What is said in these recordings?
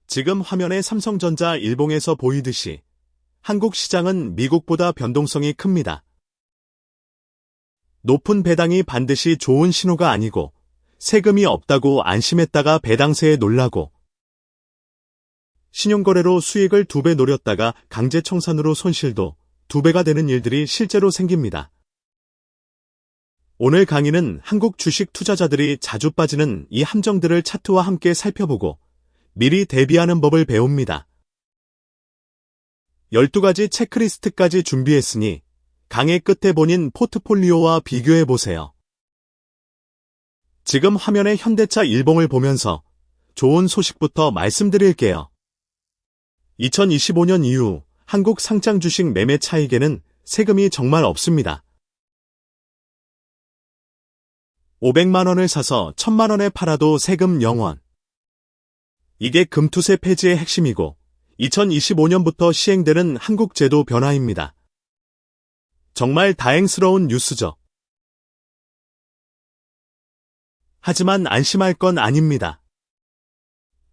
지금 화면에 삼성전자 일봉에서 보이듯이 한국 시장은 미국보다 변동성이 큽니다. 높은 배당이 반드시 좋은 신호가 아니고 세금이 없다고 안심했다가 배당세에 놀라고 신용거래로 수익을 2배 노렸다가 강제청산으로 손실도 2배가 되는 일들이 실제로 생깁니다. 오늘 강의는 한국 주식 투자자들이 자주 빠지는 이 함정들을 차트와 함께 살펴보고 미리 대비하는 법을 배웁니다. 12가지 체크리스트까지 준비했으니 강의 끝에 본인 포트폴리오와 비교해보세요. 지금 화면에 현대차 일봉을 보면서 좋은 소식부터 말씀드릴게요. 2025년 이후 한국 상장 주식 매매 차익에는 세금이 정말 없습니다. 500만 원을 사서 1000만 원에 팔아도 세금 0원. 이게 금투세 폐지의 핵심이고 2025년부터 시행되는 한국 제도 변화입니다. 정말 다행스러운 뉴스죠. 하지만 안심할 건 아닙니다.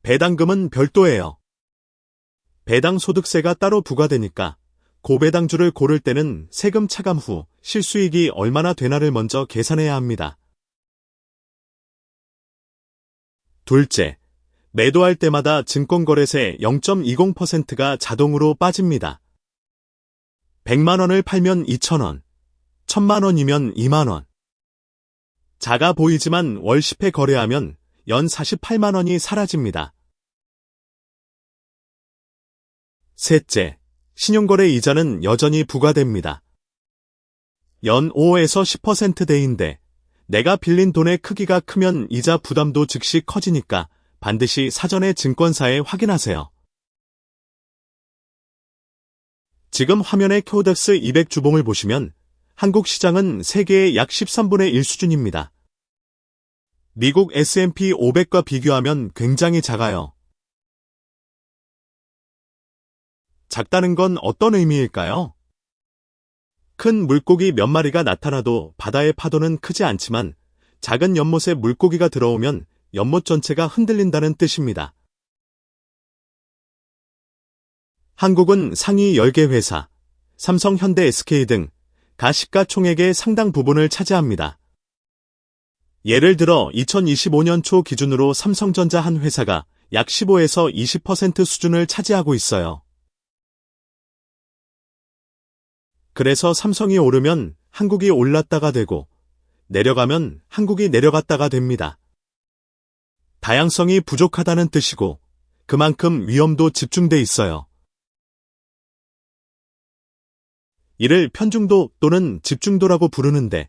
배당금은 별도예요. 배당 소득세가 따로 부과되니까 고배당주를 고를 때는 세금 차감 후 실수익이 얼마나 되나를 먼저 계산해야 합니다. 둘째, 매도할 때마다 증권거래세 0.20%가 자동으로 빠집니다. 100만 원을 팔면 2,000원, 1000만 원이면 2만 원. 작아 보이지만 월 10회 거래하면 연 48만 원이 사라집니다. 셋째, 신용거래 이자는 여전히 부과됩니다. 연 5에서 10%대인데 내가 빌린 돈의 크기가 크면 이자 부담도 즉시 커지니까 반드시 사전에 증권사에 확인하세요. 지금 화면의 코덱스 200 주봉을 보시면 한국 시장은 세계의 약 13분의 1 수준입니다. 미국 S&P 500과 비교하면 굉장히 작아요. 작다는 건 어떤 의미일까요? 큰 물고기 몇 마리가 나타나도 바다의 파도는 크지 않지만 작은 연못에 물고기가 들어오면 연못 전체가 흔들린다는 뜻입니다. 한국은 상위 10개 회사, 삼성, 현대, SK 등 가시가총액의 상당 부분을 차지합니다. 예를 들어 2025년 초 기준으로 삼성전자 한 회사가 약 15에서 20% 수준을 차지하고 있어요. 그래서 삼성이 오르면 한국이 올랐다가 되고 내려가면 한국이 내려갔다가 됩니다. 다양성이 부족하다는 뜻이고 그만큼 위험도 집중돼 있어요. 이를 편중도 또는 집중도라고 부르는데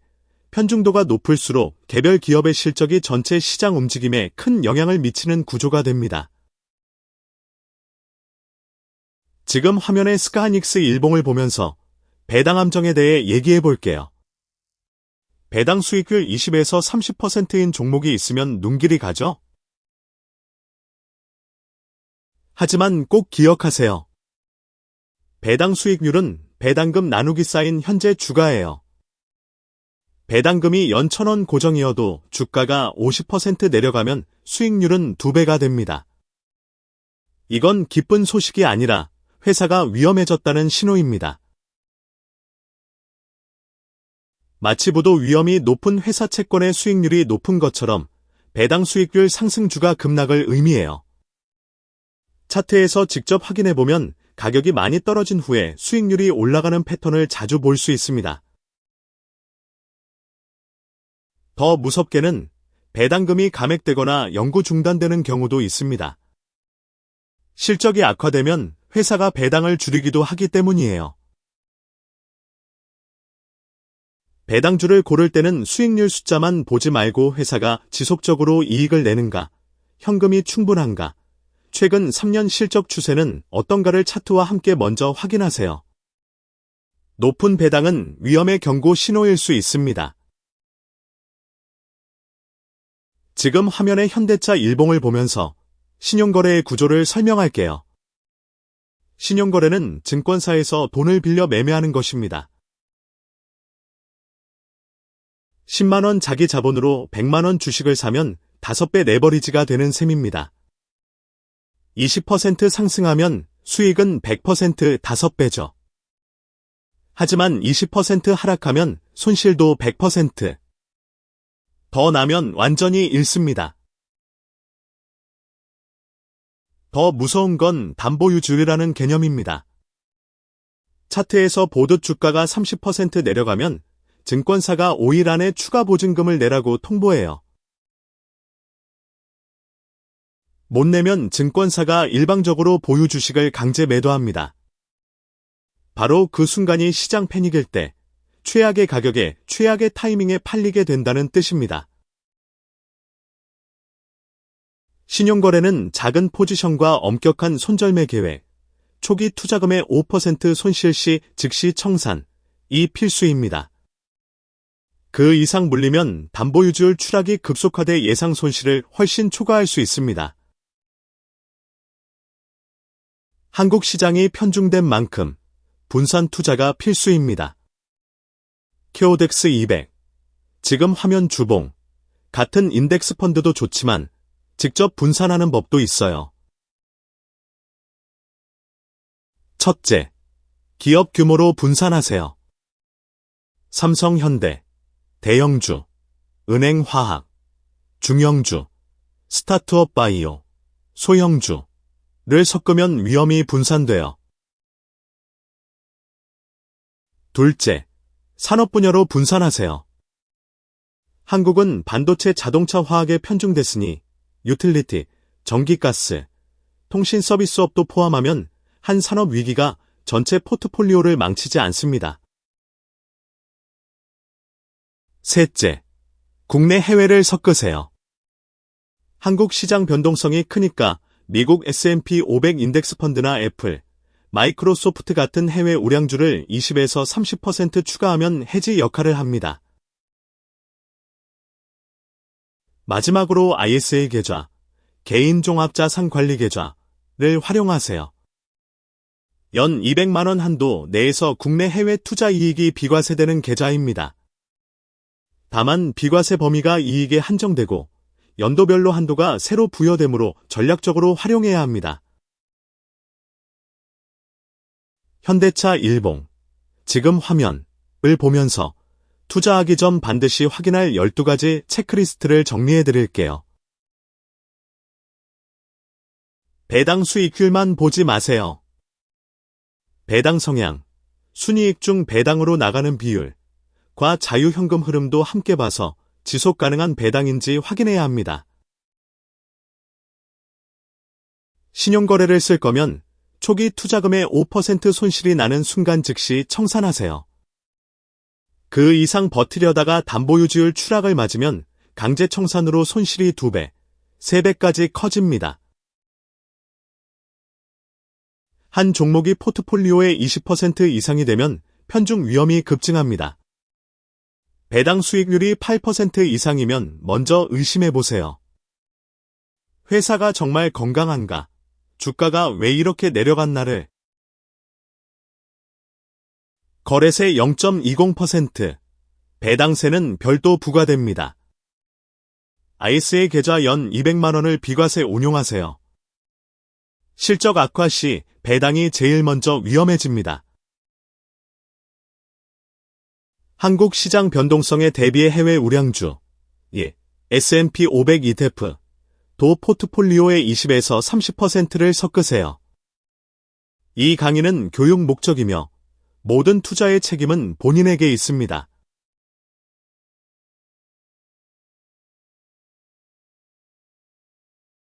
편중도가 높을수록 개별 기업의 실적이 전체 시장 움직임에 큰 영향을 미치는 구조가 됩니다. 지금 화면의 스카하닉스 일봉을 보면서 배당 함정에 대해 얘기해 볼게요. 배당 수익률 20에서 30%인 종목이 있으면 눈길이 가죠? 하지만 꼭 기억하세요. 배당 수익률은 배당금 나누기 쌓인 현재 주가예요. 배당금이 연 1,000원 고정이어도 주가가 50% 내려가면 수익률은 2배가 됩니다. 이건 기쁜 소식이 아니라 회사가 위험해졌다는 신호입니다. 마치 부도 위험이 높은 회사 채권의 수익률이 높은 것처럼 배당 수익률 상승주가 급락을 의미해요. 차트에서 직접 확인해보면 가격이 많이 떨어진 후에 수익률이 올라가는 패턴을 자주 볼 수 있습니다. 더 무섭게는 배당금이 감액되거나 영구 중단되는 경우도 있습니다. 실적이 악화되면 회사가 배당을 줄이기도 하기 때문이에요. 배당주를 고를 때는 수익률 숫자만 보지 말고 회사가 지속적으로 이익을 내는가, 현금이 충분한가, 최근 3년 실적 추세는 어떤가를 차트와 함께 먼저 확인하세요. 높은 배당은 위험의 경고 신호일 수 있습니다. 지금 화면의 현대차 일봉을 보면서 신용거래의 구조를 설명할게요. 신용거래는 증권사에서 돈을 빌려 매매하는 것입니다. 10만원 자기 자본으로 100만원 주식을 사면 5배 레버리지가 되는 셈입니다. 20% 상승하면 수익은 100% 5배죠. 하지만 20% 하락하면 손실도 100%. 더 나면 완전히 잃습니다. 더 무서운 건 담보유지라는 개념입니다. 차트에서 보듯 주가가 30% 내려가면 증권사가 5일 안에 추가 보증금을 내라고 통보해요. 못 내면 증권사가 일방적으로 보유 주식을 강제 매도합니다. 바로 그 순간이 시장 패닉일 때 최악의 가격에 최악의 타이밍에 팔리게 된다는 뜻입니다. 신용거래는 작은 포지션과 엄격한 손절매 계획, 초기 투자금의 5% 손실 시 즉시 청산이 필수입니다. 그 이상 물리면 담보유지율 추락이 급속화돼 예상 손실을 훨씬 초과할 수 있습니다. 한국 시장이 편중된 만큼 분산 투자가 필수입니다. KODX 200, 지금 화면 주봉, 같은 인덱스 펀드도 좋지만 직접 분산하는 법도 있어요. 첫째, 기업 규모로 분산하세요. 삼성, 현대, 대형주, 은행화학, 중형주, 스타트업 바이오, 소형주를 섞으면 위험이 분산돼요. 둘째, 산업 분야로 분산하세요. 한국은 반도체, 자동차, 화학에 편중됐으니 유틸리티, 전기가스, 통신 서비스업도 포함하면 한 산업 위기가 전체 포트폴리오를 망치지 않습니다. 셋째, 국내 해외를 섞으세요. 한국 시장 변동성이 크니까 미국 S&P 500 인덱스 펀드나 애플, 마이크로소프트 같은 해외 우량주를 20에서 30% 추가하면 해지 역할을 합니다. 마지막으로 ISA 계좌, 개인종합자산관리계좌를 활용하세요. 연 200만원 한도 내에서 국내 해외 투자 이익이 비과세되는 계좌입니다. 다만 비과세 범위가 이익에 한정되고 연도별로 한도가 새로 부여되므로 전략적으로 활용해야 합니다. 현대차 일봉, 지금 화면을 보면서 투자하기 전 반드시 확인할 12가지 체크리스트를 정리해 드릴게요. 배당 수익률만 보지 마세요. 배당 성향, 순이익 중 배당으로 나가는 비율과 자유현금 흐름도 함께 봐서 지속 가능한 배당인지 확인해야 합니다. 신용거래를 쓸 거면 초기 투자금의 5% 손실이 나는 순간 즉시 청산하세요. 그 이상 버티려다가 담보유지율 추락을 맞으면 강제 청산으로 손실이 2배, 3배까지 커집니다. 한 종목이 포트폴리오의 20% 이상이 되면 편중 위험이 급증합니다. 배당 수익률이 8% 이상이면 먼저 의심해보세요. 회사가 정말 건강한가? 주가가 왜 이렇게 내려갔나를. 거래세 0.20%, 배당세는 별도 부과됩니다. ISA 계좌 연 200만원을 비과세 운용하세요. 실적 악화 시 배당이 제일 먼저 위험해집니다. 한국 시장 변동성에 대비해 해외 우량주, S&P 500 ETF, 도 포트폴리오의 20에서 30%를 섞으세요. 이 강의는 교육 목적이며 모든 투자의 책임은 본인에게 있습니다.